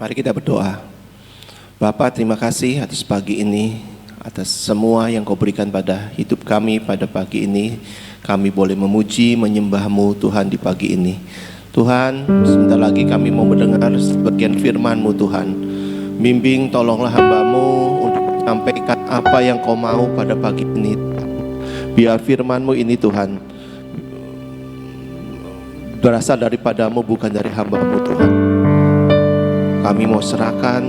Mari kita berdoa. Bapa, terima kasih atas pagi ini, atas semua yang Kau berikan pada hidup kami pada pagi ini. Kami boleh memuji, menyembah-Mu Tuhan di pagi ini. Tuhan, sebentar lagi kami mau mendengar sebagian firman-Mu Tuhan. Bimbing, tolonglah hamba-Mu untuk menyampaikan apa yang Kau mau pada pagi ini. Biar firman-Mu ini Tuhan berasal daripada-Mu, bukan dari hamba-Mu Tuhan. Kami mau serahkan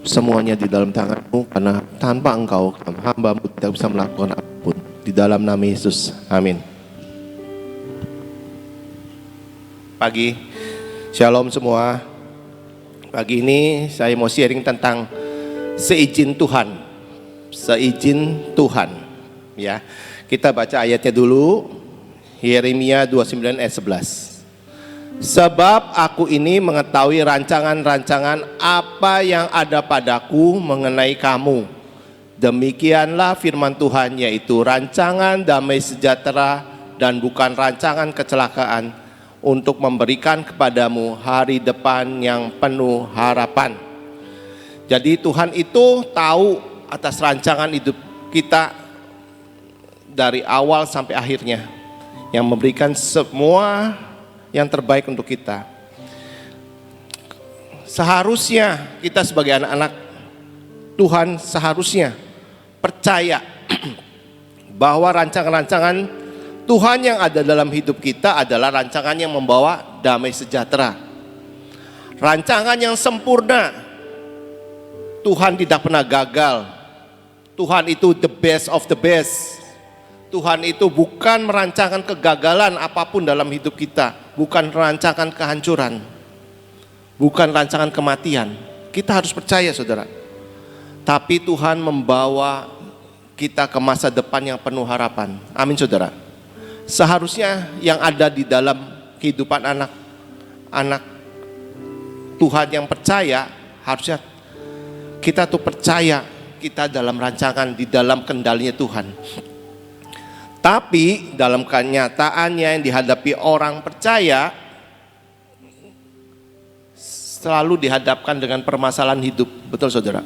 semuanya di dalam tangan-Mu, karena tanpa Engkau hamba-Mu tidak bisa melakukan apapun. Di dalam nama Yesus, amin. Pagi, shalom semua. Pagi ini saya mau sharing tentang seizin Tuhan. Seizin Tuhan. Ya, kita baca ayatnya dulu. Yeremia 29 ayat 11. Sebab aku ini mengetahui rancangan-rancangan apa yang ada padaku mengenai kamu. Demikianlah firman Tuhan, yaitu rancangan damai sejahtera dan bukan rancangan kecelakaan, untuk memberikan kepadamu hari depan yang penuh harapan. Jadi Tuhan itu tahu atas rancangan hidup kita dari awal sampai akhirnya, yang memberikan semua yang terbaik untuk kita. Seharusnya kita sebagai anak-anak Tuhan seharusnya percaya bahwa rancangan-rancangan Tuhan yang ada dalam hidup kita adalah rancangan yang membawa damai sejahtera. Rancangan yang sempurna. Tuhan tidak pernah gagal. Tuhan itu the best of the best. Tuhan itu bukan merancangkan kegagalan apapun dalam hidup kita, bukan rancangan kehancuran, bukan rancangan kematian. Kita harus percaya, saudara. Tapi Tuhan membawa kita ke masa depan yang penuh harapan. Amin, saudara. Seharusnya yang ada di dalam kehidupan anak Tuhan yang percaya, harusnya kita tuh percaya kita dalam rancangan, di dalam kendalinya Tuhan. Tapi dalam kenyataannya yang dihadapi orang percaya selalu dihadapkan dengan permasalahan hidup. Betul, saudara?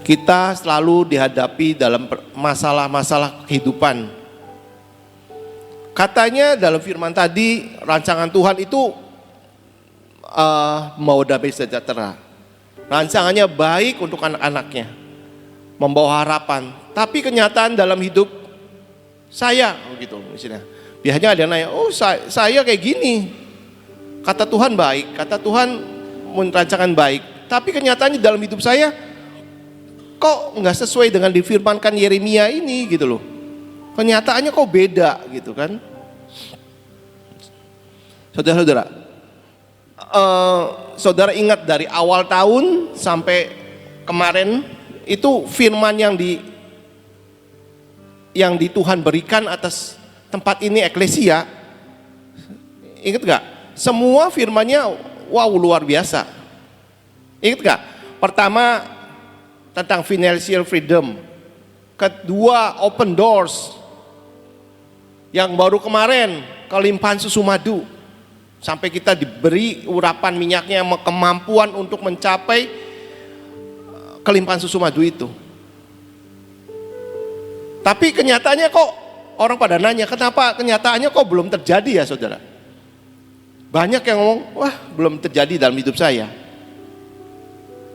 Kita selalu dihadapi dalam masalah-masalah kehidupan. Katanya dalam firman tadi, rancangan Tuhan itu mau damai sejahtera. Rancangannya baik untuk anak-anaknya, membawa harapan. Tapi kenyataan dalam hidup saya, gitu misalnya. Biasanya ada yang nanya, oh saya kayak gini. Kata Tuhan baik, kata Tuhan merancangan baik. Tapi kenyataannya dalam hidup saya kok nggak sesuai dengan difirmankan Yeremia ini, gitu loh. Kenyataannya kok beda, gitu kan. Saudara-saudara, saudara ingat dari awal tahun sampai kemarin itu firman yang di Tuhan berikan atas tempat ini eklesia, ingat gak? Semua firmannya wow, luar biasa. Ingat gak? Pertama tentang financial freedom, kedua open doors, yang baru kemarin kelimpahan susu madu, sampai kita diberi urapan minyaknya, kemampuan untuk mencapai kelimpahan susu madu itu. Tapi kenyataannya kok orang pada nanya, kenapa kenyataannya kok belum terjadi ya, saudara? Banyak yang ngomong, wah belum terjadi dalam hidup saya.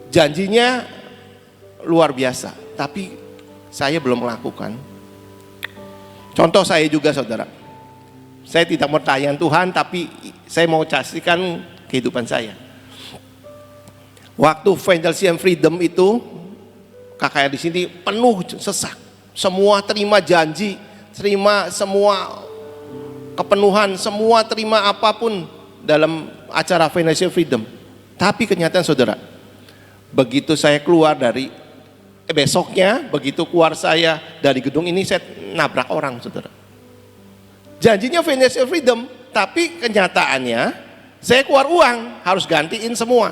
Janjinya luar biasa, tapi saya belum melakukan. Contoh saya juga, saudara. Saya tidak mau tanya Tuhan, tapi saya mau saksikan kehidupan saya. Waktu financial freedom itu, kakak di sini penuh sesak. Semua terima janji, terima semua kepenuhan, semua terima apapun dalam acara financial freedom. Tapi kenyataan, saudara, begitu saya keluar dari besoknya, begitu keluar saya dari gedung ini, saya nabrak orang, saudara. Janjinya financial freedom, tapi kenyataannya saya keluar uang, harus gantiin semua.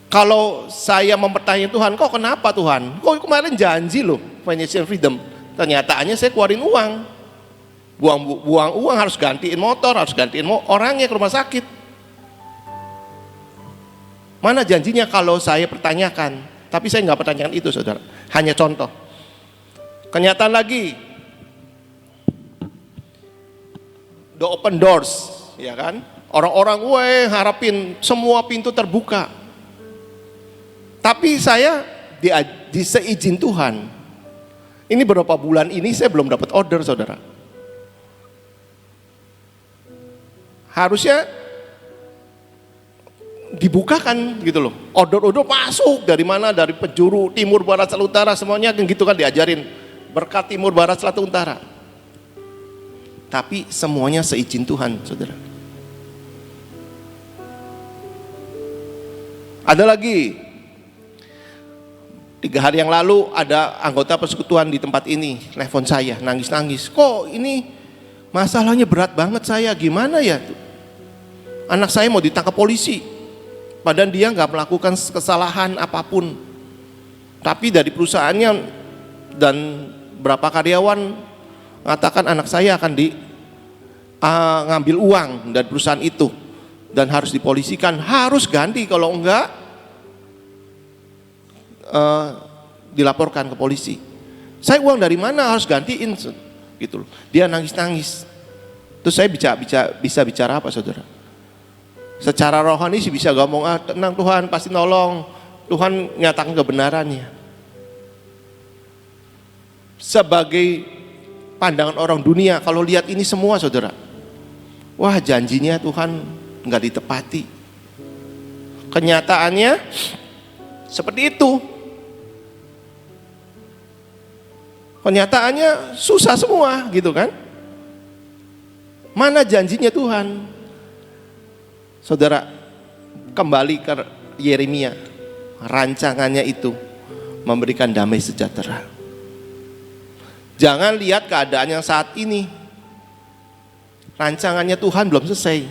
Kalau saya mempertanyai Tuhan, kok kenapa Tuhan? Kok kemarin janji loh financial freedom, kenyataannya saya keluarin uang. Buang uang, harus gantiin motor, harus gantiin orangnya ke rumah sakit. Mana janjinya kalau saya pertanyakan? Tapi saya nggak pertanyakan itu, saudara. Hanya contoh. Kenyataan lagi, the open doors, ya kan? Orang-orang harapin semua pintu terbuka. Tapi saya di seizin Tuhan. Ini beberapa bulan ini saya belum dapat order, saudara. Harusnya dibukakan gitu loh. Order-order masuk dari mana? Dari penjuru timur, barat, selatan, utara, semuanya gitu kan diajarin. Berkat timur, barat, selatan, utara. Tapi semuanya seizin Tuhan, saudara. Ada lagi, 3 hari yang lalu ada anggota persekutuan di tempat ini telepon saya, nangis-nangis. Kok ini masalahnya berat banget saya, gimana ya? Anak saya mau ditangkap polisi, padahal dia nggak melakukan kesalahan apapun. Tapi dari perusahaannya dan berapa karyawan mengatakan anak saya akan ngambil uang dari perusahaan itu dan harus dipolisikan, harus ganti, kalau enggak dilaporkan ke polisi. Saya uang dari mana harus gantiin gitu loh. Dia nangis-nangis. Terus saya bisa bicara apa, saudara? Secara rohani sih bisa ngomong, tenang, Tuhan pasti nolong, Tuhan nyatakan kebenarannya. Sebagai pandangan orang dunia, kalau lihat ini semua, saudara, wah janjinya Tuhan nggak ditepati. Kenyataannya seperti itu. Kenyataannya susah semua gitu kan. Mana janjinya Tuhan? Saudara, kembali ke Yeremia, rancangannya itu memberikan damai sejahtera. Jangan lihat keadaan yang saat ini. Rancangannya Tuhan belum selesai.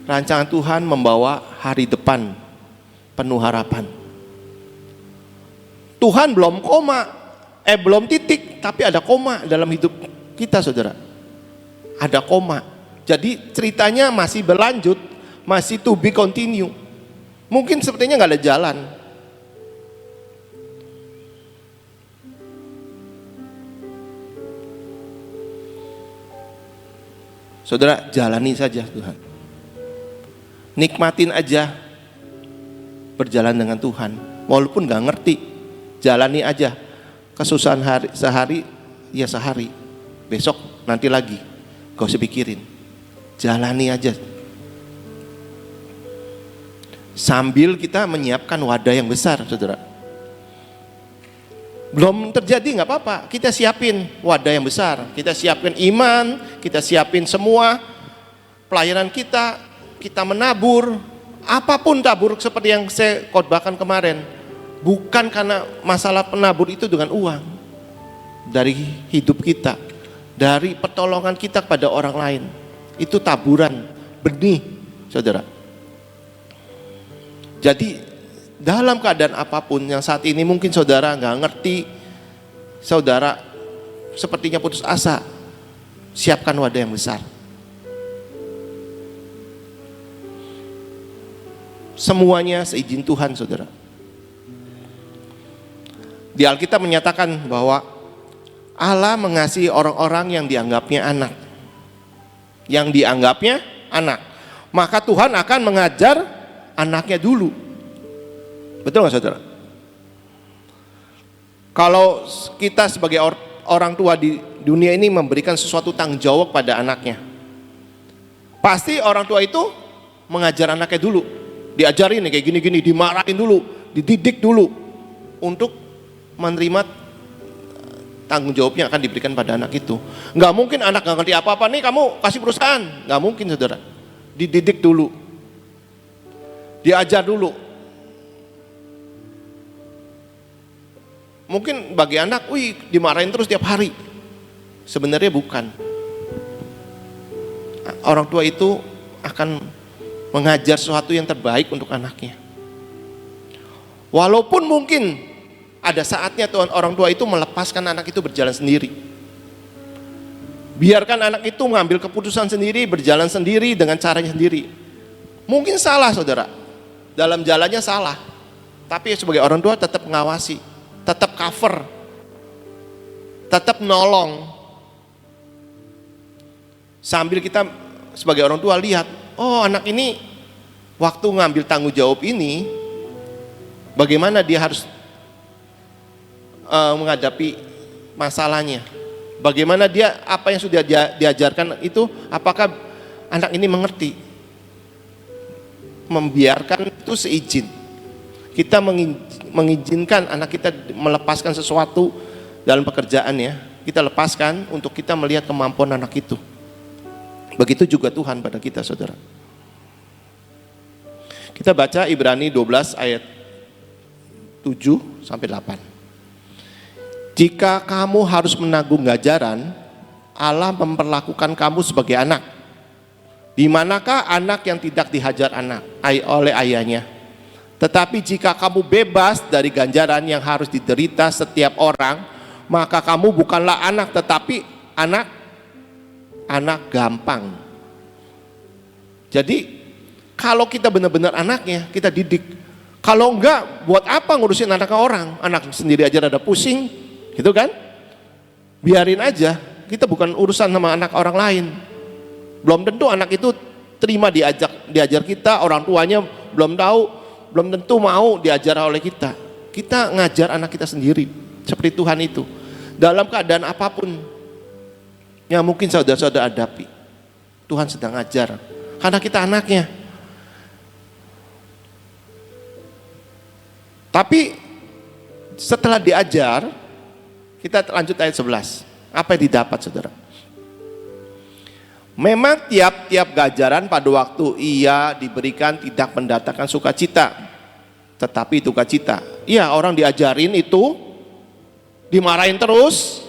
Rancangan Tuhan membawa hari depan penuh harapan. Tuhan belum belum titik, tapi ada koma dalam hidup kita, saudara. Ada koma. Jadi ceritanya masih berlanjut, masih to be continue. Mungkin sepertinya nggak ada jalan. Saudara, jalani saja Tuhan. Nikmatin aja berjalan dengan Tuhan. Walaupun nggak ngerti, jalani aja. Kesusahan sehari, ya sehari. Besok nanti lagi. Gak usah pikirin. Jalani aja. Sambil kita menyiapkan wadah yang besar, saudara. Belum terjadi nggak apa-apa, kita siapin wadah yang besar. Kita siapin iman, kita siapin semua pelayanan kita, kita menabur. Apapun tabur seperti yang saya khotbahkan kemarin. Bukan karena masalah penabur itu dengan uang. Dari hidup kita, dari pertolongan kita kepada orang lain. Itu taburan benih, saudara. Jadi dalam keadaan apapun yang saat ini mungkin saudara nggak ngerti, saudara sepertinya putus asa, siapkan wadah yang besar. Semuanya seizin Tuhan, saudara. Di Alkitab menyatakan bahwa Allah mengasihi orang-orang yang dianggapnya anak. Yang dianggapnya anak. Maka Tuhan akan mengajar anaknya dulu. Betul nggak, saudara? Kalau kita sebagai orang tua di dunia ini memberikan sesuatu tanggung jawab pada anaknya, pasti orang tua itu mengajar anaknya dulu. Diajarin kayak gini-gini, dimarahin dulu, dididik dulu untuk menerima tanggung jawab yang akan diberikan pada anak itu. Nggak mungkin anak nggak ngerti apa-apa, nih kamu kasih perusahaan. Nggak mungkin, saudara. Dididik dulu, diajar dulu. Mungkin bagi anak, dimarahin terus tiap hari. Sebenarnya bukan. Orang tua itu akan mengajar sesuatu yang terbaik untuk anaknya. Walaupun mungkin ada saatnya Tuhan orang tua itu melepaskan anak itu berjalan sendiri. Biarkan anak itu mengambil keputusan sendiri, berjalan sendiri dengan caranya sendiri. Mungkin salah saudara, dalam jalannya salah. Tapi sebagai orang tua tetap mengawasi, tetap cover, tetap nolong. Sambil kita sebagai orang tua lihat, oh anak ini waktu ngambil tanggung jawab ini, bagaimana dia harus menghadapi masalahnya. Bagaimana dia, apa yang sudah diajarkan itu, apakah anak ini mengerti. Membiarkan itu seizin. Kita mengizinkan anak kita melepaskan sesuatu dalam pekerjaannya. Kita lepaskan untuk kita melihat kemampuan anak itu. Begitu juga Tuhan pada kita saudara. Kita baca Ibrani 12 ayat 7 sampai 8. Jika kamu harus menanggung ganjaran, Allah memperlakukan kamu sebagai anak. Di manakah anak yang tidak dihajar oleh ayahnya? Tetapi jika kamu bebas dari ganjaran yang harus diderita setiap orang, maka kamu bukanlah anak, tetapi anak gampang. Jadi kalau kita benar-benar anaknya, kita didik. Kalau enggak, buat apa ngurusin anak orang? Anak sendiri aja rada pusing, gitu kan? Biarin aja, kita bukan urusan sama anak orang lain. Belum tentu anak itu terima diajar kita, orang tuanya belum tahu, belum tentu mau diajar oleh kita. Kita ngajar anak kita sendiri, seperti Tuhan itu. Dalam keadaan apapun yang mungkin saudara-saudara hadapi, Tuhan sedang ajar, karena kita anaknya. Tapi setelah diajar, kita lanjut ayat 11. Apa yang didapat saudara? Memang tiap-tiap ganjaran pada waktu ia diberikan tidak mendatangkan sukacita, tetapi dukacita. Iya, orang diajarin itu dimarahin terus,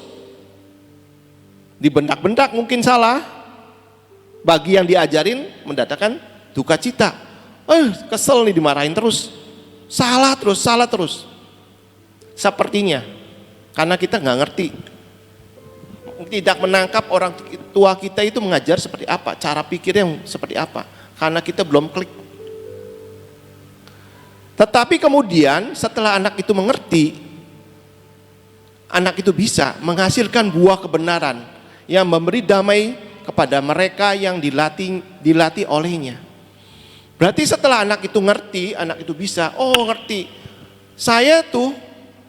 dibentak-bentak mungkin salah. Bagi yang diajarin mendatangkan dukacita. Kesel nih dimarahin terus. Salah terus. Sepertinya karena kita nggak ngerti, tidak menangkap orang tua kita itu mengajar seperti apa, cara pikir yang seperti apa, karena kita belum klik. Tetapi kemudian setelah anak itu mengerti, anak itu bisa menghasilkan buah kebenaran yang memberi damai kepada mereka yang dilatih olehnya. Berarti setelah anak itu ngerti, anak itu bisa, ngerti. Saya tuh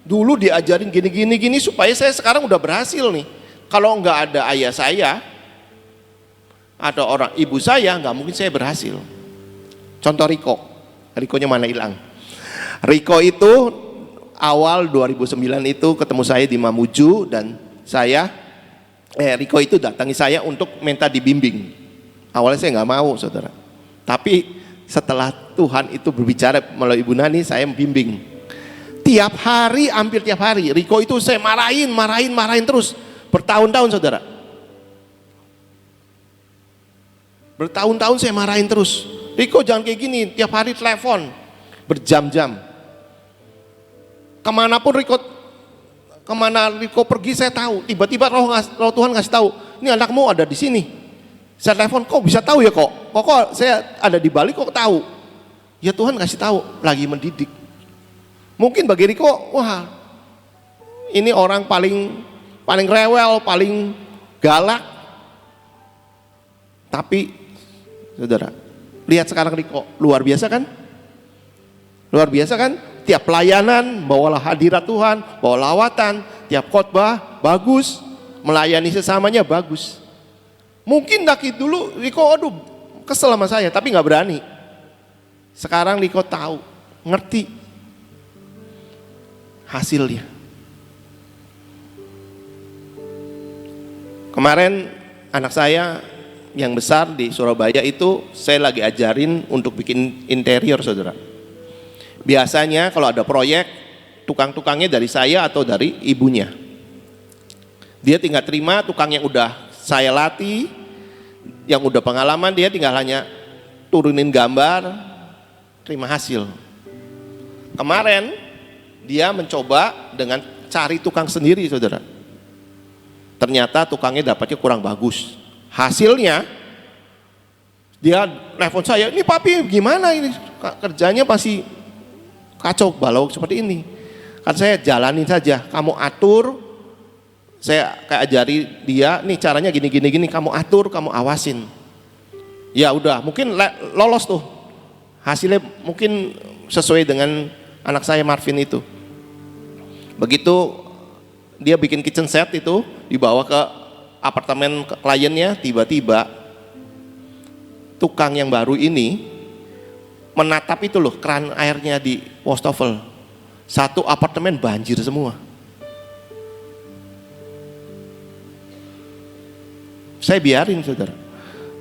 dulu diajarin gini supaya saya sekarang udah berhasil nih. Kalau nggak ada ayah saya atau orang ibu saya, nggak mungkin saya berhasil. Contoh Rikonya mana hilang? Riko itu awal 2009 itu ketemu saya di Mamuju, dan Riko itu datangi saya untuk minta dibimbing. Awalnya saya nggak mau saudara, tapi setelah Tuhan itu berbicara melalui Ibu Nani, saya membimbing. Hampir tiap hari, Riko itu saya marahin terus, bertahun-tahun saudara. Bertahun-tahun saya marahin terus. Riko jangan kayak gini, tiap hari telepon, berjam-jam. Kemana Riko pergi saya tahu. Tiba-tiba roh Tuhan ngasih tahu, ini anakmu ada di sini. Saya telepon, kok bisa tahu ya kok saya ada di Bali kok tahu? Ya Tuhan kasih tahu, lagi mendidik. Mungkin bagi Riko, wah ini orang paling rewel, paling galak. Tapi saudara, lihat sekarang Riko, luar biasa kan? Luar biasa kan? Tiap pelayanan bawalah hadirat Tuhan, bawa lawatan, tiap khotbah bagus, melayani sesamanya bagus. Mungkin dulu Riko kesel sama saya, tapi nggak berani. Sekarang Riko tahu, ngerti hasilnya. Kemarin anak saya yang besar di Surabaya itu saya lagi ajarin untuk bikin interior saudara. Biasanya kalau ada proyek, tukang-tukangnya dari saya atau dari ibunya. Dia tinggal terima tukang yang udah saya latih, yang udah pengalaman, dia tinggal hanya turunin gambar, terima hasil. Kemarin Dia mencoba dengan cari tukang sendiri, saudara. Ternyata tukangnya dapatnya kurang bagus. Hasilnya dia telepon saya, ini papi gimana ini kerjanya masih kacau balau seperti ini. Kan saya jalanin saja, kamu atur, saya kayak ajari dia, nih caranya gini, kamu atur, kamu awasin. Ya udah, mungkin lolos tuh. Hasilnya mungkin sesuai dengan anak saya Marvin itu. Begitu dia bikin kitchen set itu, dibawa ke apartemen kliennya, tiba-tiba tukang yang baru ini menatap itu loh, keran airnya di wastafel. Satu apartemen banjir semua. Saya biarin, saudara.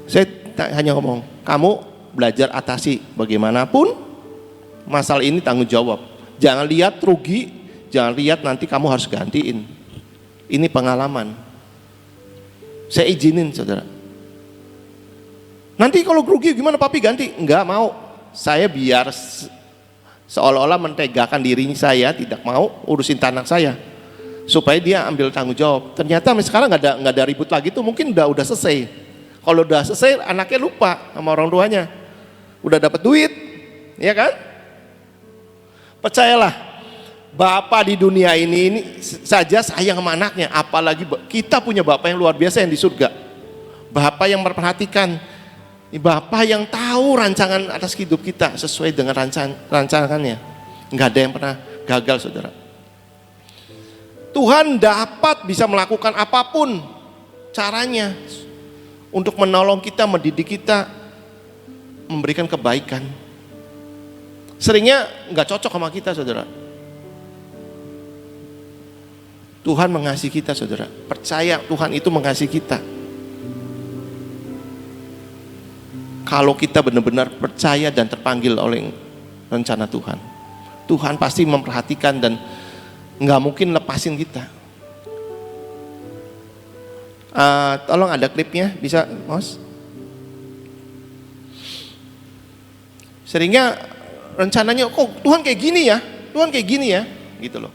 Saya hanya ngomong, kamu belajar atasi bagaimanapun masalah ini, tanggung jawab. Jangan lihat rugi, jangan lihat nanti kamu harus gantiin. Ini pengalaman. Saya izinin, saudara. Nanti kalau rugi gimana papi ganti? Enggak mau. Saya biar seolah-olah mentegakkan diri saya, tidak mau urusin tanah saya, supaya dia ambil tanggung jawab. Ternyata sekarang nggak ada ribut lagi tuh, mungkin udah selesai. Kalau udah selesai, anaknya lupa sama orang tuanya. Udah dapat duit, ya kan? Percayalah, Bapak di dunia ini saja sayang sama anaknya, apalagi kita punya Bapak yang luar biasa yang di surga. Bapak yang memperhatikan, Bapak yang tahu rancangan atas hidup kita sesuai dengan rancangannya. Nggak ada yang pernah gagal, saudara. Tuhan dapat bisa melakukan apapun caranya untuk menolong kita, mendidik kita, memberikan kebaikan. Seringnya nggak cocok sama kita, saudara. Tuhan mengasihi kita, saudara. Percaya Tuhan itu mengasihi kita. Kalau kita benar-benar percaya dan terpanggil oleh rencana Tuhan, Tuhan pasti memperhatikan dan nggak mungkin lepasin kita. Tolong ada klipnya, bisa, Mas? Seringnya rencananya, kok Tuhan kayak gini ya, Tuhan kayak gini ya, gitu loh.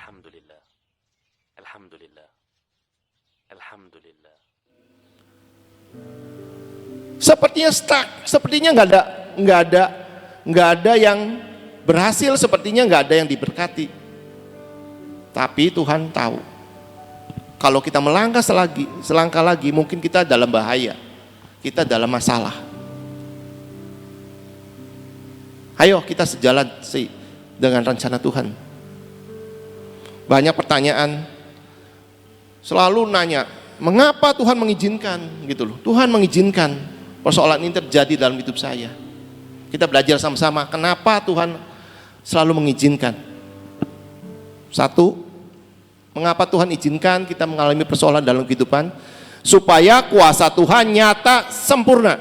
Alhamdulillah. Alhamdulillah. Alhamdulillah. Sepertinya stuck, sepertinya nggak ada yang berhasil, sepertinya nggak ada yang diberkati. Tapi Tuhan tahu, kalau kita selangkah lagi, mungkin kita dalam bahaya, kita dalam masalah. Ayo kita sejalan dengan rencana Tuhan. Banyak pertanyaan, selalu nanya, mengapa Tuhan mengizinkan gitu loh. Tuhan mengizinkan persoalan ini terjadi dalam hidup saya. Kita belajar sama-sama, kenapa Tuhan selalu mengizinkan. Satu, mengapa Tuhan izinkan kita mengalami persoalan dalam kehidupan? Supaya kuasa Tuhan nyata sempurna.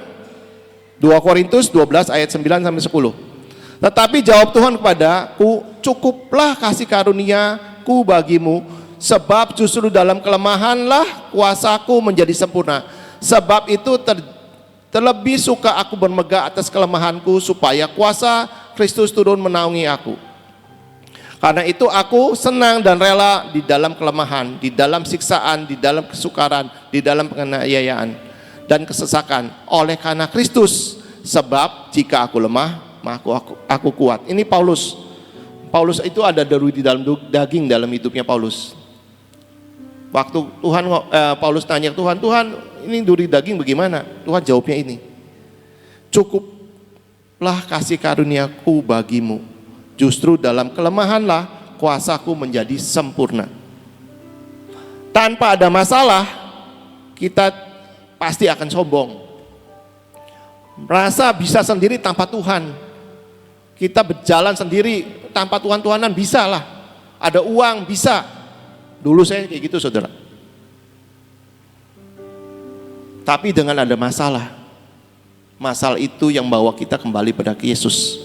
2 Korintus 12 ayat 9 sampai 10. Tetapi jawab Tuhan kepadaku, cukuplah kasih karuniaku bagimu, sebab justru dalam kelemahanlah kuasaku menjadi sempurna. Sebab itu terlebih suka aku bermegah atas kelemahanku, supaya kuasa Kristus turun menaungi aku. Karena itu aku senang dan rela di dalam kelemahan, di dalam siksaan, di dalam kesukaran, di dalam penganiayaan dan kesesakan, oleh karena Kristus. Sebab jika aku lemah, maka aku kuat. Ini Paulus itu ada deru di dalam daging dalam hidupnya Paulus. Waktu Paulus tanya ke Tuhan, Tuhan ini duri daging bagaimana? Tuhan jawabnya ini, cukuplah kasih karuniaku bagimu, justru dalam kelemahanlah kuasaku menjadi sempurna. Tanpa ada masalah, kita pasti akan sombong, merasa bisa sendiri tanpa Tuhan. Kita berjalan sendiri tanpa Tuhan-Tuhanan bisa lah, ada uang bisa. Dulu saya kayak gitu saudara. Tapi dengan ada masalah, masalah itu yang bawa kita kembali pada Yesus.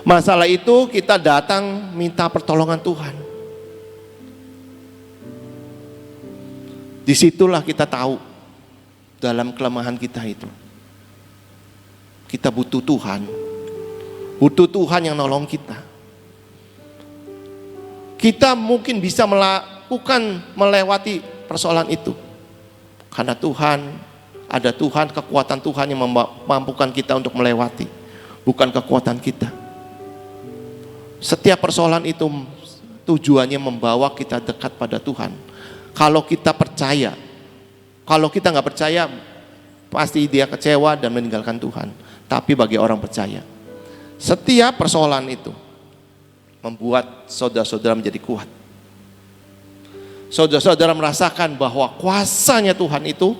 Masalah itu kita datang minta pertolongan Tuhan. Disitulah kita tahu dalam kelemahan kita itu, kita butuh Tuhan. Butuh Tuhan yang nolong kita. Kita mungkin bisa melewati persoalan itu karena Tuhan, ada Tuhan, kekuatan Tuhan yang memampukan kita untuk melewati, bukan kekuatan kita. Setiap persoalan itu tujuannya membawa kita dekat pada Tuhan. Kalau kita percaya, kalau kita nggak percaya, pasti dia kecewa dan meninggalkan Tuhan. Tapi bagi orang percaya, setiap persoalan itu membuat saudara-saudara menjadi kuat. Saudara-saudara merasakan bahwa kuasanya Tuhan itu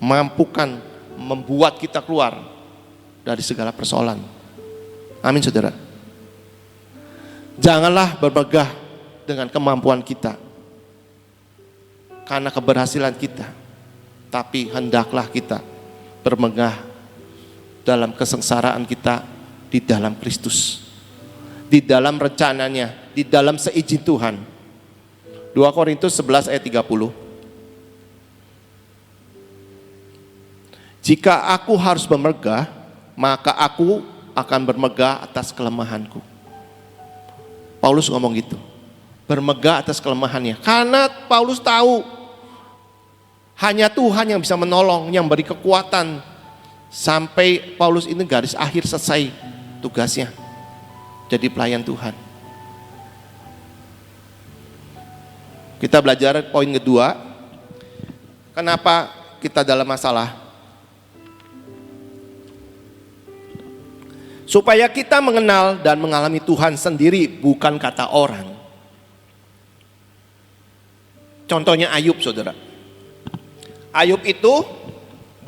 mampukan membuat kita keluar dari segala persoalan. Amin saudara. Janganlah bermegah dengan kemampuan kita karena keberhasilan kita, tapi hendaklah kita bermegah dalam kesengsaraan kita di dalam Kristus, di dalam rencananya, di dalam seizin Tuhan. 2 Korintus 11 ayat 30. Jika aku harus bermegah, maka aku akan bermegah atas kelemahanku. Paulus ngomong gitu, bermegah atas kelemahannya. Karena Paulus tahu hanya Tuhan yang bisa menolong, yang beri kekuatan. Sampai Paulus ini garis akhir selesai tugasnya, jadi pelayan Tuhan. Kita belajar poin kedua, kenapa kita dalam masalah. Supaya kita mengenal dan mengalami Tuhan sendiri, bukan kata orang. Contohnya Ayub saudara. Ayub itu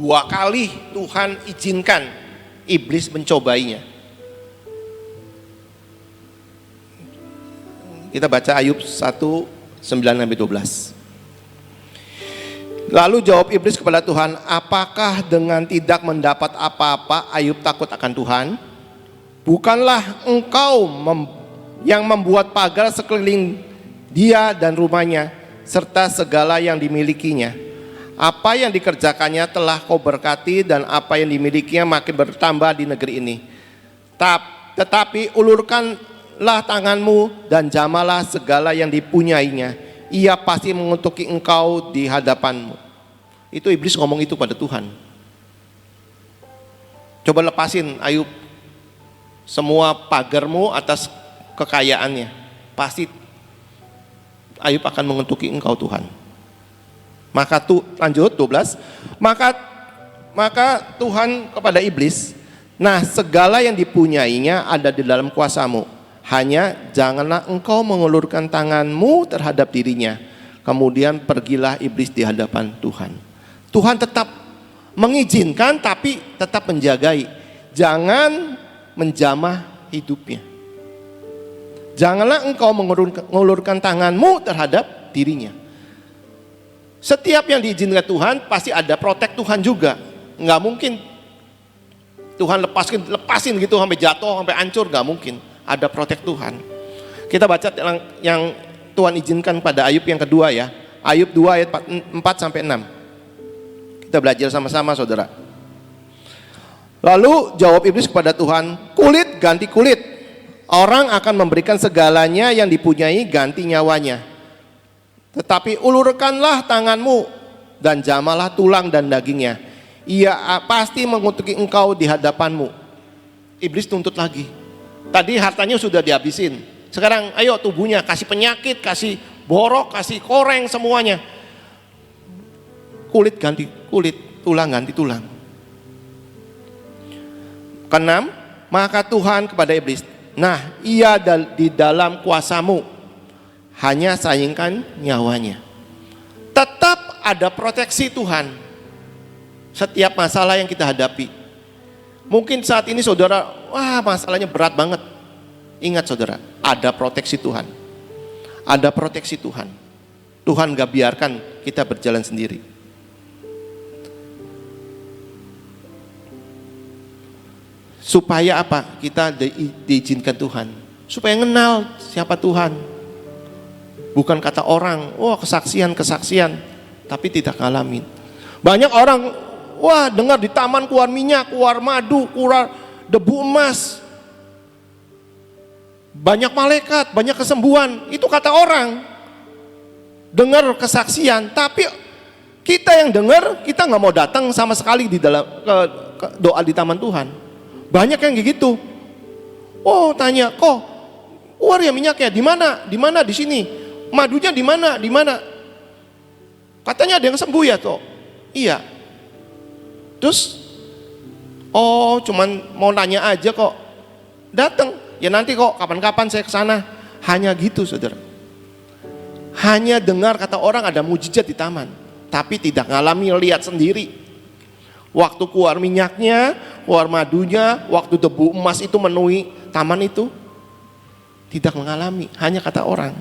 2 kali Tuhan izinkan iblis mencobainya. Kita baca Ayub 1:9-12. Lalu jawab iblis kepada Tuhan, apakah dengan tidak mendapat apa-apa Ayub takut akan Tuhan? Bukanlah engkau yang membuat pagar sekeliling dia dan rumahnya, serta segala yang dimilikinya. Apa yang dikerjakannya telah kau berkati, dan apa yang dimilikinya makin bertambah di negeri ini. Tetapi ulurkanlah tanganmu dan jamalah segala yang dipunyainya. Ia pasti mengutuki engkau di hadapanmu. Itu iblis ngomong itu pada Tuhan. Coba lepasin Ayub semua pagarmu atas kekayaannya. Pasti Ayub akan mengutuki engkau Tuhan. Maka lanjut 12. Maka Tuhan kepada iblis, nah segala yang dipunyainya ada di dalam kuasamu. Hanya janganlah engkau mengulurkan tanganmu terhadap dirinya. Kemudian pergilah iblis di hadapan Tuhan. Tuhan tetap mengizinkan tapi tetap menjagai. Jangan menjamah hidupnya. Janganlah engkau mengulurkan tanganmu terhadap dirinya. Setiap yang diizinkan Tuhan pasti ada protek Tuhan juga. Nggak mungkin Tuhan lepasin gitu sampai jatuh, sampai hancur, nggak mungkin. Ada protek Tuhan. Kita baca yang Tuhan izinkan pada Ayub yang kedua ya. Ayub 2 ayat 4-6. Kita belajar sama-sama saudara. Lalu jawab iblis kepada Tuhan, kulit ganti kulit. Orang akan memberikan segalanya yang dipunyai ganti nyawanya. Tetapi ulurkanlah tanganmu dan jamalah tulang dan dagingnya. Ia pasti mengutuki engkau di hadapanmu. Iblis tuntut lagi. Tadi hartanya sudah dihabisin. Sekarang ayo tubuhnya kasih penyakit, kasih borok, kasih koreng semuanya. kulit ganti kulit, tulang ganti tulang. Keenam, maka Tuhan kepada iblis, nah ia di dalam kuasamu, hanya sayangkan nyawanya. Tetap ada proteksi Tuhan setiap masalah yang kita hadapi. Mungkin saat ini saudara, wah masalahnya berat banget. Ingat saudara, ada proteksi Tuhan. Ada proteksi Tuhan. Tuhan gak biarkan kita berjalan sendiri. Supaya apa? Kita diizinkan Tuhan. Supaya kenal siapa Tuhan. Bukan kata orang, wah kesaksian, tapi tidak ngalamin. Banyak orang, wah dengar di taman keluar minyak, keluar madu, keluar debu emas. Banyak malaikat, banyak kesembuhan, itu kata orang. Dengar kesaksian, tapi kita yang dengar, kita nggak mau datang sama sekali di dalam ke doa di taman Tuhan. Banyak yang kayak gitu. Oh tanya, kok keluar ya minyaknya? Di mana? Di mana? Di sini. Madunya di mana? Di mana? Katanya ada yang sembuh ya toh. Iya. Terus, oh cuman mau nanya aja kok. Datang. Ya nanti kok kapan-kapan saya ke sana. Hanya gitu saudara. Hanya dengar kata orang ada mujizat di taman, tapi tidak ngalami, lihat sendiri. Waktu keluar minyaknya, keluar madunya, waktu debu emas itu memenuhi taman itu, tidak mengalami, hanya kata orang.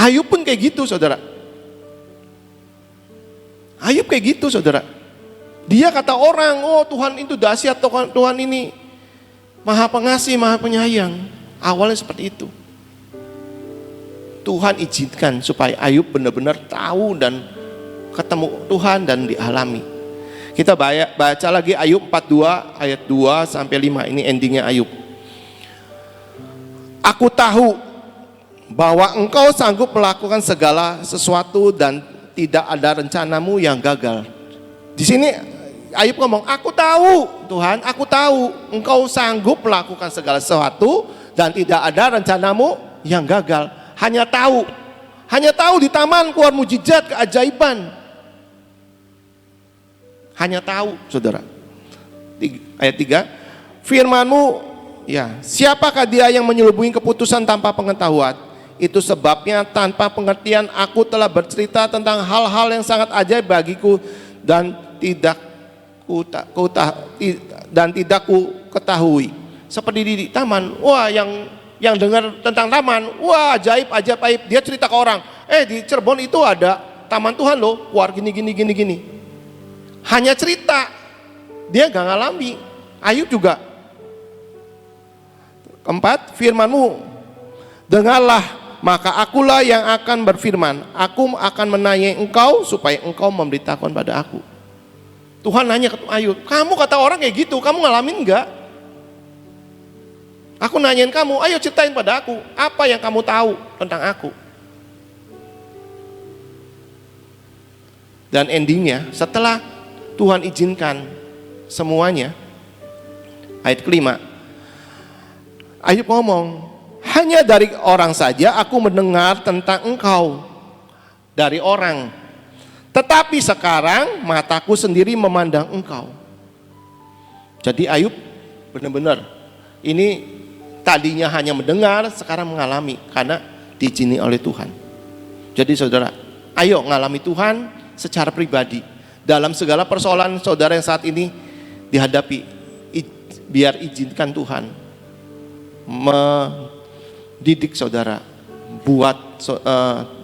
Ayub pun kayak gitu saudara. Ayub kayak gitu saudara. Dia kata orang, oh Tuhan itu dahsyat, Tuhan ini Maha pengasih, maha penyayang. Awalnya seperti itu. Tuhan izinkan supaya Ayub benar-benar tahu dan ketemu Tuhan dan dialami. Kita baca lagi Ayub 42 ayat 2 sampai 5. Ini endingnya Ayub. Aku tahu bahwa engkau sanggup melakukan segala sesuatu dan tidak ada rencanamu yang gagal. Di sini Ayub ngomong, aku tahu Tuhan, aku tahu engkau sanggup melakukan segala sesuatu dan tidak ada rencanamu yang gagal. Hanya tahu di taman keluar mujizat, keajaiban. Hanya tahu saudara. Ayat 3, firman-Mu, ya, siapakah dia yang menyelubungi keputusan tanpa pengetahuan? Itu sebabnya tanpa pengertian aku telah bercerita tentang hal-hal yang sangat ajaib bagiku dan tidak ku ketahui. Seperti di taman, wah yang dengar tentang taman, wah ajaib. Dia cerita ke orang, di Cirebon itu ada taman Tuhan loh, keluar gini. Hanya cerita, dia gak ngalami. Ayub juga. Keempat, firman-Mu, dengarlah, maka akulah yang akan berfirman. Aku akan menanyai engkau supaya engkau memberitahukan pada aku. Tuhan nanya ke Ayub, kamu kata orang kayak gitu, kamu ngalamin enggak? Aku nanyain kamu, ayo ceritain pada aku, apa yang kamu tahu tentang aku? Dan endingnya, setelah Tuhan izinkan semuanya, ayat kelima, Ayub ngomong, hanya dari orang saja aku mendengar tentang engkau, dari orang. Tetapi sekarang mataku sendiri memandang engkau. Jadi Ayub benar-benar ini tadinya hanya mendengar, sekarang mengalami karena diizini oleh Tuhan. Jadi saudara, ayo ngalami Tuhan secara pribadi. Dalam segala persoalan saudara yang saat ini dihadapi, biar izinkan Tuhan mendidik saudara. Buat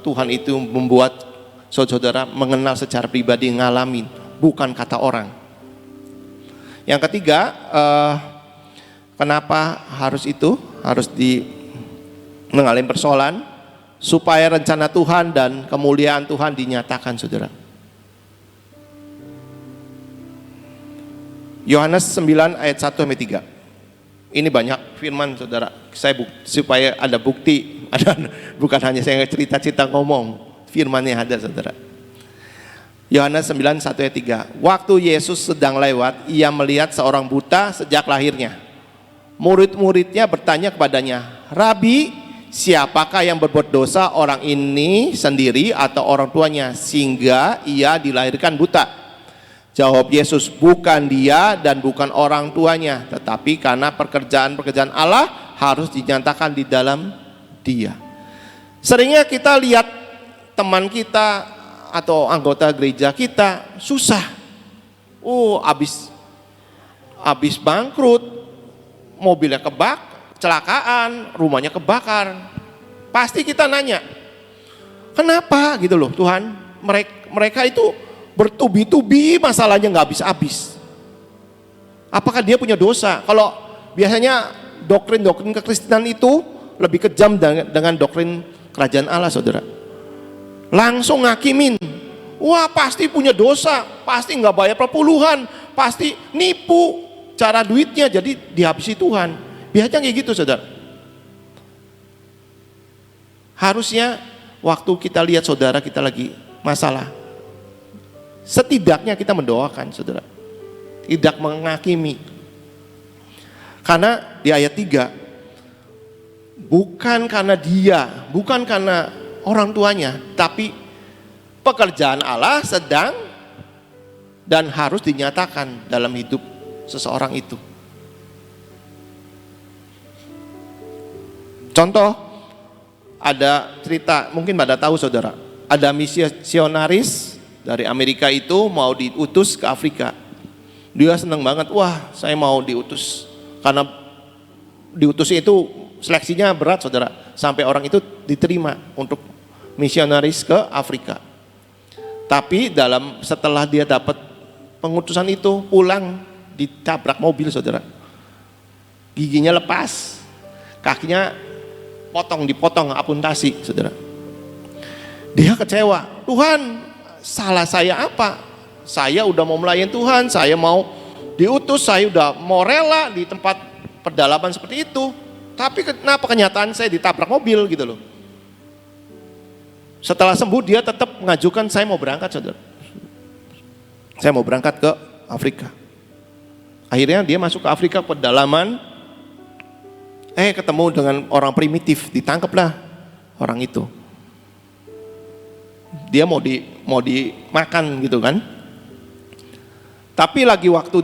Tuhan itu membuat saudara mengenal secara pribadi, ngalamin, bukan kata orang. Yang ketiga, kenapa harus itu? Harus mengalami persoalan supaya rencana Tuhan dan kemuliaan Tuhan dinyatakan saudara. Yohanes 9 ayat 1 sampai 3. Ini banyak firman saudara. Supaya ada bukti, bukan hanya saya cerita-cerita ngomong. Firman-Nya ada saudara. Yohanes 9 1 ayat 3. Waktu Yesus sedang lewat, ia melihat seorang buta sejak lahirnya. Murid-muridnya bertanya kepadanya, Rabi, siapakah yang berbuat dosa, orang ini sendiri atau orang tuanya, sehingga ia dilahirkan buta? Jawab Yesus, bukan dia dan bukan orang tuanya, tetapi karena pekerjaan-pekerjaan Allah harus dinyatakan di dalam dia. Seringnya kita lihat teman kita atau anggota gereja kita susah. Habis bangkrut, mobilnya kecelakaan, rumahnya kebakar. Pasti kita nanya, kenapa gitu loh Tuhan? Mereka itu bertubi-tubi masalahnya nggak habis-habis. Apakah dia punya dosa? Kalau biasanya doktrin kekristenan itu lebih kejam dengan doktrin kerajaan Allah, saudara. Langsung ngakimin. Wah, pasti punya dosa, pasti nggak bayar perpuluhan, pasti nipu cara duitnya, jadi dihabisi Tuhan. Biasanya kayak gitu, saudara. Harusnya waktu kita lihat saudara kita lagi masalah, setidaknya kita mendoakan, saudara, tidak menghakimi. Karena di ayat 3, bukan karena dia, bukan karena orang tuanya, tapi pekerjaan Allah sedang dan harus dinyatakan dalam hidup seseorang itu. Contoh, ada cerita, mungkin pada tahu saudara, ada misionaris dari Amerika itu mau diutus ke Afrika. Dia senang banget, wah saya mau diutus. Karena diutus itu seleksinya berat saudara, sampai orang itu diterima untuk misionaris ke Afrika. Tapi setelah dia dapat pengutusan itu, pulang ditabrak mobil saudara. Giginya lepas, kakinya dipotong amputasi saudara. Dia kecewa, Tuhan salah saya apa? Saya udah mau melayani Tuhan, saya mau diutus, saya udah mau rela di tempat pedalaman seperti itu. Tapi kenapa kenyataan saya ditabrak mobil gitu loh. Setelah sembuh dia tetap mengajukan, saya mau berangkat saudara. Saya mau berangkat ke Afrika. Akhirnya dia masuk ke Afrika pedalaman, ketemu dengan orang primitif, ditangkaplah orang itu. Dia mau dimakan gitu kan. Tapi lagi waktu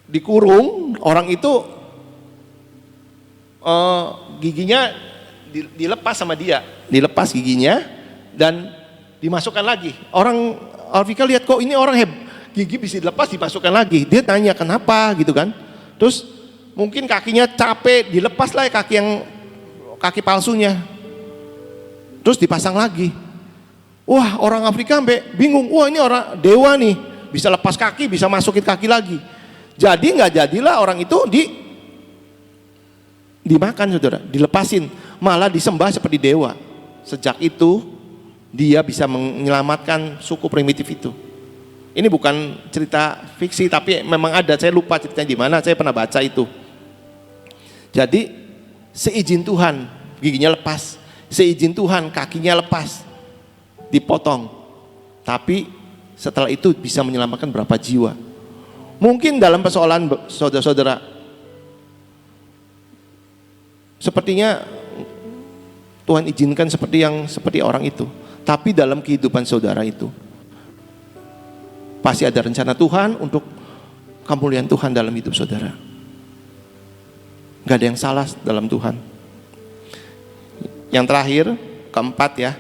dikurung, orang itu giginya dilepas sama dia, dilepas giginya dan dimasukkan lagi. Orang Afrika lihat kok ini orang gigi bisa dilepas dimasukkan lagi. Dia tanya kenapa gitu kan. Terus mungkin kakinya capek, dilepas lah kaki palsunya. Terus dipasang lagi. Wah, orang Afrika bingung. Wah, ini orang dewa nih, bisa lepas kaki, bisa masukin kaki lagi. Jadi nggak jadilah orang itu dimakan saudara, dilepasin, malah disembah seperti dewa. Sejak itu dia bisa menyelamatkan suku primitif itu. Ini bukan cerita fiksi, tapi memang ada. Saya lupa ceritanya di mana, saya pernah baca itu. Jadi seizin Tuhan giginya lepas, seizin Tuhan kakinya lepas, dipotong. Tapi setelah itu bisa menyelamatkan berapa jiwa. Mungkin dalam persoalan saudara-saudara, sepertinya Tuhan izinkan seperti orang itu. Tapi dalam kehidupan saudara itu pasti ada rencana Tuhan untuk kemuliaan Tuhan dalam hidup saudara. Gak ada yang salah dalam Tuhan. Yang terakhir, keempat ya,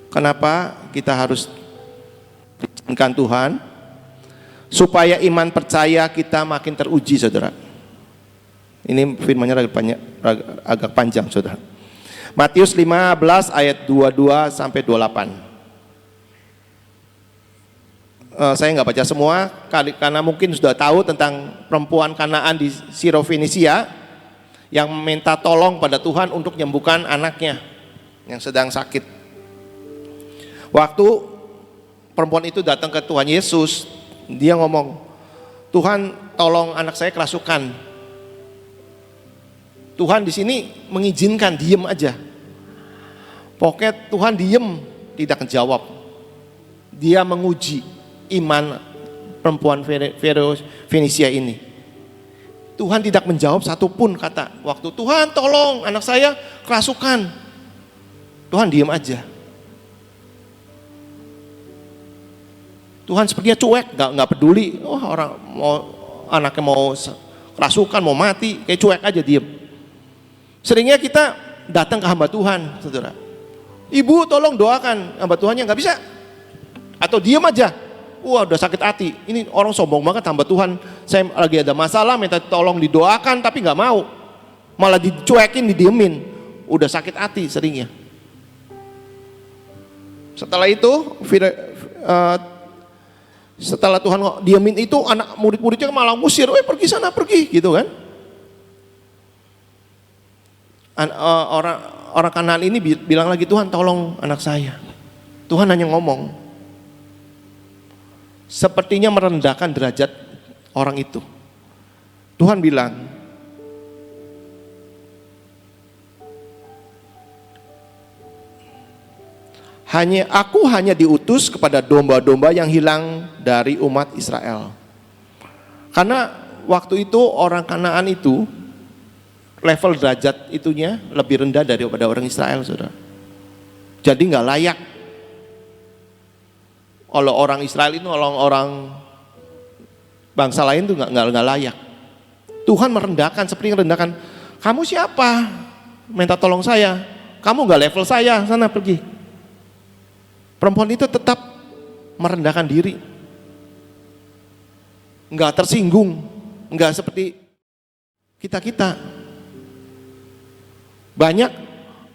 kenapa kita harus izinkan Tuhan? Supaya iman percaya kita makin teruji saudara. Ini firmannya agak panjang saudara. Matius 15 ayat 22 sampai 28. Saya nggak baca semua karena mungkin sudah tahu tentang perempuan Kanaan di Sirofenisia yang meminta tolong pada Tuhan untuk menyembuhkan anaknya yang sedang sakit. Waktu perempuan itu datang ke Tuhan Yesus, dia ngomong, Tuhan tolong anak saya kerasukan. Tuhan di sini mengizinkan, diem aja. Pokoknya Tuhan diem, tidak menjawab. Dia menguji iman perempuan Fenisia ini. Tuhan tidak menjawab satupun kata. Waktu Tuhan tolong anak saya kerasukan, Tuhan diam aja. Tuhan sepertinya cuek, nggak peduli. Oh, orang mau anaknya mau kerasukan, mau mati, kayak cuek aja, diam. Seringnya kita datang ke hamba Tuhan, saudara. Ibu tolong doakan, hamba Tuhannya nggak bisa. Atau diam aja. Wah, udah sakit hati. Ini orang sombong banget, hamba Tuhan. Saya lagi ada masalah, minta tolong didoakan, tapi nggak mau. Malah dicuekin, didiemin. Udah sakit hati seringnya. Setelah itu, setelah Tuhan diemin itu, anak murid-muridnya malah ngusir. Pergi sana, pergi, gitu kan. Orang Kanaan ini bilang lagi, Tuhan tolong anak saya. Tuhan hanya ngomong. Sepertinya merendahkan derajat orang itu. Tuhan bilang, aku hanya diutus kepada domba-domba yang hilang dari umat Israel. Karena waktu itu orang Kanaan itu level derajat itunya lebih rendah daripada orang Israel, saudara. Jadi nggak layak. Kalau orang Israel itu orang bangsa lain itu nggak layak. Tuhan merendahkan, seperti merendahkan. Kamu siapa? Minta tolong saya. Kamu nggak level saya, sana pergi. Perempuan itu tetap merendahkan diri, nggak tersinggung, nggak seperti kita. Banyak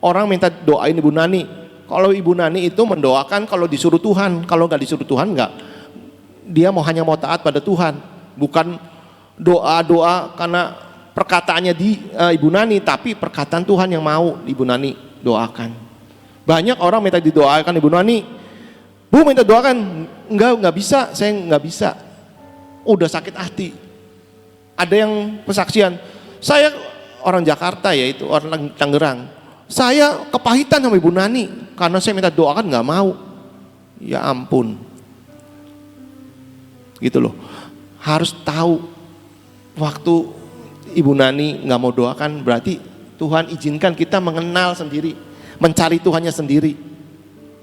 orang minta doain Ibu Nani. Kalau Ibu Nani itu mendoakan kalau disuruh Tuhan, kalau nggak disuruh Tuhan nggak. Dia hanya mau taat pada Tuhan, bukan doa karena perkataannya di Ibu Nani, tapi perkataan Tuhan yang mau Ibu Nani doakan. Banyak orang minta didoakan Ibu Nani, Bu minta doakan, nggak bisa, saya nggak bisa, udah sakit hati. Ada yang pesaksian, saya orang Jakarta ya, itu orang Tangerang. Saya kepahitan sama Ibu Nani karena saya minta doakan nggak mau. Ya ampun, gitu loh. Harus tahu waktu Ibu Nani nggak mau doakan, berarti Tuhan izinkan kita mengenal sendiri, mencari Tuhannya sendiri,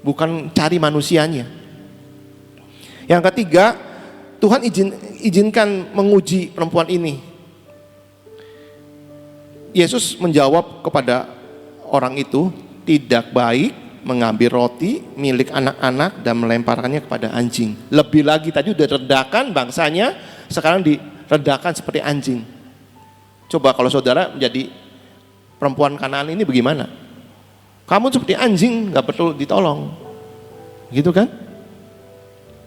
bukan cari manusianya. Yang ketiga, Tuhan izinkan menguji perempuan ini. Yesus menjawab kepada orang itu, tidak baik mengambil roti milik anak-anak dan melemparkannya kepada anjing. Lebih lagi tadi udah rendahkan bangsanya, sekarang direndahkan seperti anjing. Coba kalau saudara menjadi perempuan Kanaan ini bagaimana? Kamu seperti anjing, gak perlu ditolong. Gitu kan?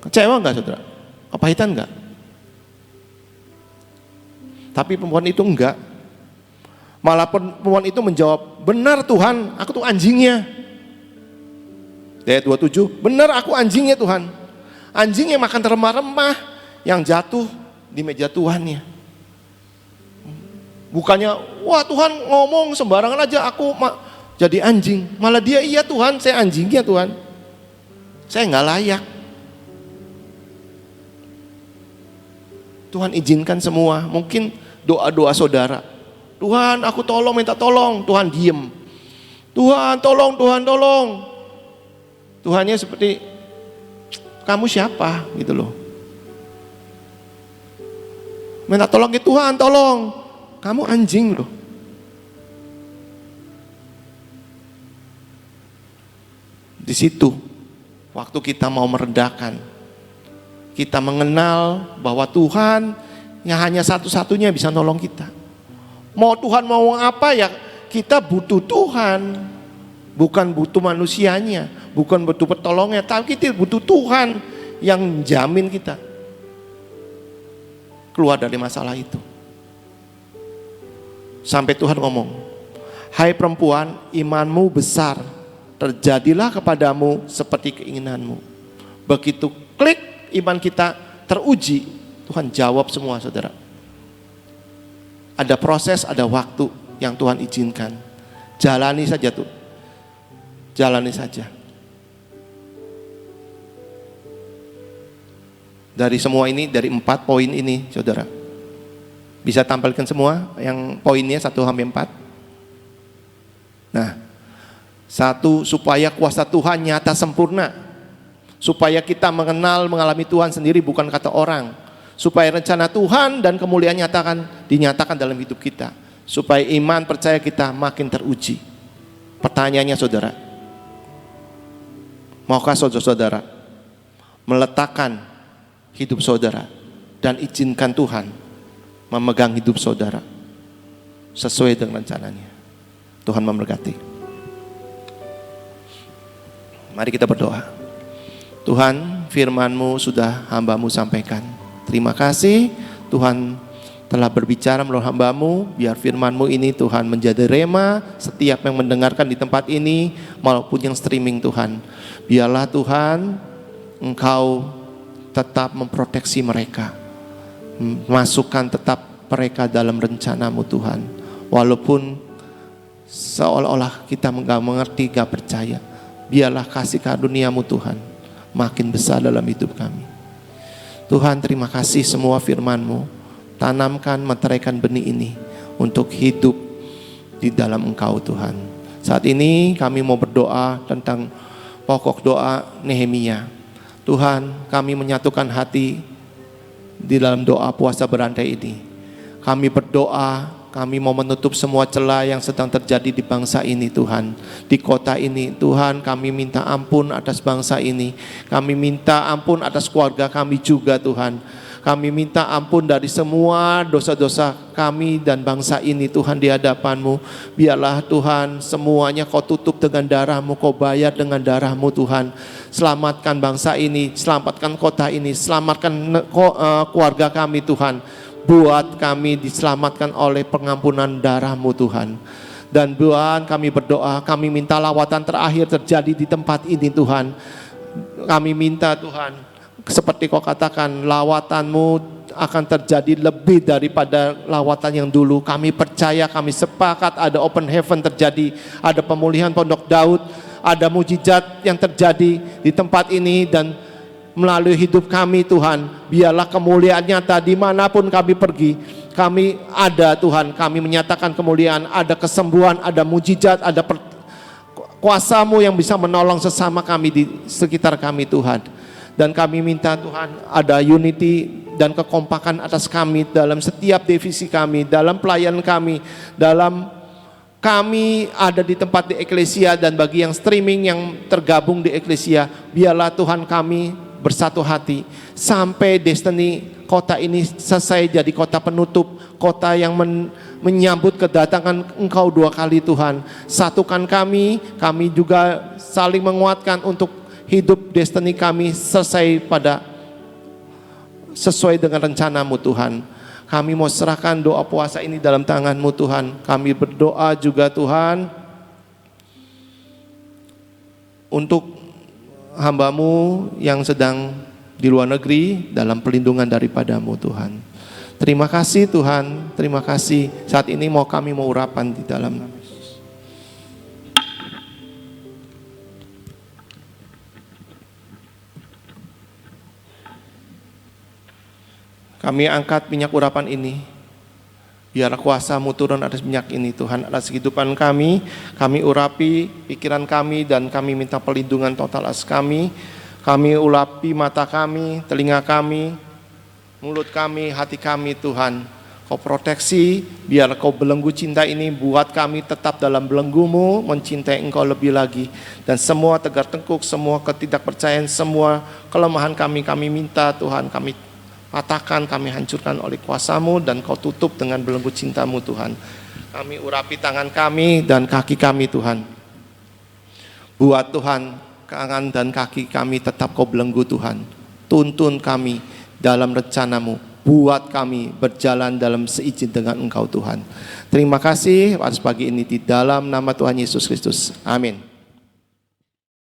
Kecewa gak saudara? Kepahitan gak? Tapi perempuan itu enggak. Malah perempuan itu menjawab, benar Tuhan, aku tuh anjingnya. Ayat 27, benar aku anjingnya Tuhan. Anjing yang makan remah-remah, yang jatuh di meja Tuhannya. Bukannya, wah Tuhan ngomong sembarangan aja, aku jadi anjing. Malah dia, iya Tuhan, saya anjingnya Tuhan. Saya nggak layak. Tuhan izinkan semua, mungkin doa-doa saudara. Tuhan aku tolong, minta tolong, Tuhan diem. Tuhan tolong, Tuhan tolong. Tuhannya seperti, kamu siapa gitu loh. Minta tolong ke Tuhan, tolong. Kamu anjing loh. Di situ, waktu kita mau merendahkan, kita mengenal bahwa Tuhan yang hanya satu-satunya bisa nolong kita. Mau Tuhan mau apa ya, kita butuh Tuhan, bukan butuh manusianya, bukan butuh pertolongnya, tapi kita butuh Tuhan yang jamin kita keluar dari masalah itu. Sampai Tuhan ngomong, hai perempuan, imanmu besar, terjadilah kepadamu seperti keinginanmu. Begitu klik iman kita teruji, Tuhan jawab semua saudara. Ada proses, ada waktu yang Tuhan izinkan. Jalani saja tuh. Jalani saja. Dari semua ini, dari 4 poin ini saudara, Bisa tampilkan semua yang poinnya 1-4. Nah, 1, supaya kuasa Tuhan nyata sempurna. Supaya kita mengalami Tuhan sendiri bukan kata orang. Supaya rencana Tuhan dan kemuliaan dinyatakan dalam hidup kita. Supaya iman percaya kita makin teruji. Pertanyaannya saudara, maukah saudara-saudara meletakkan hidup saudara dan izinkan Tuhan memegang hidup saudara sesuai dengan rencananya? Tuhan memberkati. Mari kita berdoa. Tuhan, firman-Mu sudah hamba-Mu sampaikan. Terima kasih Tuhan telah berbicara melalui hamba-Mu. Biar firman-Mu ini Tuhan menjadi rema setiap yang mendengarkan di tempat ini maupun yang streaming Tuhan. Biarlah Tuhan Engkau tetap memproteksi mereka, masukkan tetap mereka dalam rencana-Mu Tuhan. Walaupun seolah-olah kita nggak mengerti, nggak percaya, biarlah kasih karunia-Mu Tuhan makin besar dalam hidup kami. Tuhan, terima kasih semua firman-Mu. Tanamkan, meteraikan benih ini untuk hidup di dalam Engkau Tuhan. Saat ini kami mau berdoa tentang pokok doa Nehemia. Tuhan, kami menyatukan hati di dalam doa puasa berantai ini. Kami berdoa, kami mau menutup semua celah yang sedang terjadi di bangsa ini Tuhan. Di kota ini Tuhan, kami minta ampun atas bangsa ini. Kami minta ampun atas keluarga kami juga Tuhan. Kami minta ampun dari semua dosa-dosa kami dan bangsa ini Tuhan di hadapan-Mu. Biarlah Tuhan semuanya Kau tutup dengan darah-Mu, Kau bayar dengan darah-Mu Tuhan. Selamatkan bangsa ini, selamatkan kota ini, selamatkan keluarga kami Tuhan. Buat kami diselamatkan oleh pengampunan darah-Mu Tuhan. Dan Tuhan, kami berdoa, kami minta lawatan terakhir terjadi di tempat ini Tuhan. Kami minta Tuhan, seperti Kau katakan, lawatan-Mu akan terjadi lebih daripada lawatan yang dulu. Kami percaya, kami sepakat ada open heaven terjadi, ada pemulihan Pondok Daud, ada mujizat yang terjadi di tempat ini dan melalui hidup kami Tuhan. Biarlah kemuliaan nyata dimanapun kami pergi. Kami ada Tuhan, kami menyatakan kemuliaan, ada kesembuhan, ada mujizat, ada kuasa-Mu yang bisa menolong sesama kami di sekitar kami Tuhan. Dan kami minta Tuhan ada unity dan kekompakan atas kami dalam setiap divisi kami, dalam pelayanan kami, dalam kami ada di tempat di Eklesia dan bagi yang streaming yang tergabung di Eklesia, biarlah Tuhan kami bersatu hati sampai destiny kota ini selesai jadi kota penutup, kota yang menyambut kedatangan Engkau 2 kali Tuhan. Satukan kami juga saling menguatkan untuk hidup destiny kami selesai sesuai dengan rencana-Mu Tuhan. Kami mau serahkan doa puasa ini dalam tangan-Mu Tuhan. Kami berdoa juga Tuhan untuk hamba-Mu yang sedang di luar negeri dalam perlindungan daripada-Mu Tuhan. Terima kasih Tuhan, terima kasih. Saat ini kami mau urapan di dalam nama Yesus. Kami angkat minyak urapan ini. Biar kuasa-Mu turun atas minyak ini Tuhan, atas kehidupan kami. Kami urapi pikiran kami dan kami minta perlindungan total atas kami. Kami urapi mata kami, telinga kami, mulut kami, hati kami Tuhan. Kau proteksi, biar Kau belenggu cinta ini buat kami tetap dalam belenggu-Mu, mencintai Engkau lebih lagi. Dan semua tegar tengkuk, semua ketidakpercayaan, semua kelemahan kami minta Tuhan, kami patahkan, kami hancurkan oleh kuasa-Mu dan Kau tutup dengan belenggu cinta-Mu Tuhan. Kami urapi tangan kami dan kaki kami Tuhan. Buat Tuhan, tangan dan kaki kami tetap Kau belenggu Tuhan. Tuntun kami dalam rencana-Mu. Buat kami berjalan dalam seizin dengan Engkau Tuhan. Terima kasih atas pagi ini di dalam nama Tuhan Yesus Kristus. Amin.